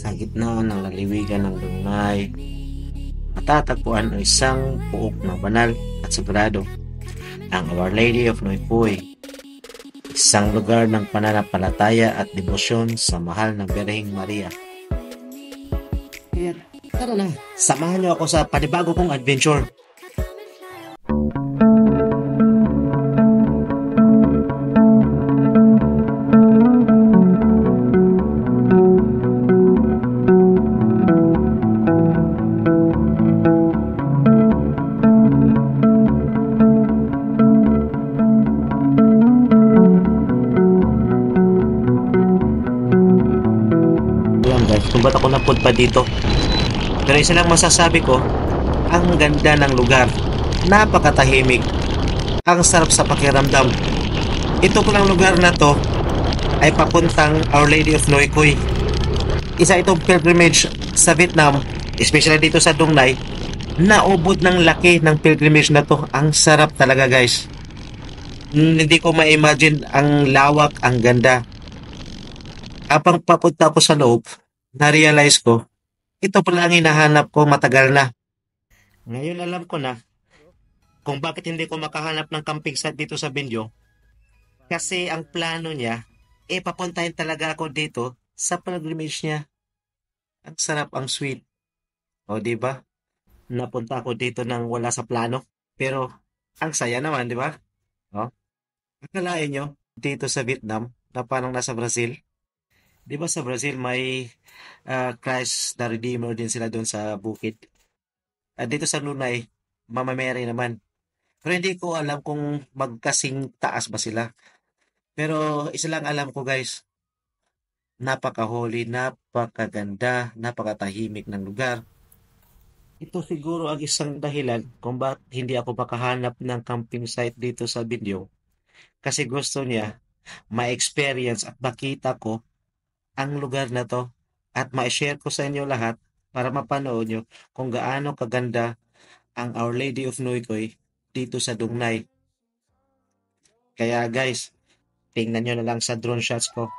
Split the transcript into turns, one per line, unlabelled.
Sa gitna ng laliwigan ng Dungay, matatagpuan ang isang puok na banal at sagrado, ang Our Lady of Noypoy, isang lugar ng pananampalataya at debosyon sa mahal na Birheng Maria. Kaya tara na, samahan niyo ako sa panibago kong adventure. Ayan guys, kung ba't ako napunta dito? Pero isa lang masasabi ko, ang ganda ng lugar. Napakatahimik. Ang sarap sa pakiramdam. Ito palang lugar na to ay papuntang Our Lady of Noykoy. Isa itong pilgrimage sa Vietnam, especially dito sa Dong Nai. Naubod ng laki ng pilgrimage na to. Ang sarap talaga guys. Hindi ko ma-imagine ang lawak, ang ganda. Habang papunta ko sa loob, na-realize ko, ito pala ang hinahanap ko matagal na. Ngayon alam ko na kung bakit hindi ko makahanap ng camping site dito sa Benjo. Kasi ang plano niya, papuntahin talaga ako dito sa pilgrimage niya. Ang sarap, ang sweet. O, di ba? Napunta ako dito nang wala sa plano. Pero, ang saya naman, di ba? O, akalain nyo, dito sa Vietnam, na parang nasa Brazil. Di ba sa Brazil may Christ the Redeemer din sila doon sa bukid. At dito sa Lunay, Mama Mary naman. Pero hindi ko alam kung magkasing taas ba sila. Pero isa lang alam ko guys, napaka-holy, napakaganda, napakatahimik ng lugar. Ito siguro ang isang dahilan kung bakit hindi ako makahanap ng camping site dito sa Binyo. Kasi gusto niya ma-experience at makita ko ang lugar na to at ma-share ko sa inyo lahat para mapanood nyo kung gaano kaganda ang Our Lady of Noykoy dito sa Dong Nai. Kaya guys, tingnan nyo na lang sa drone shots ko.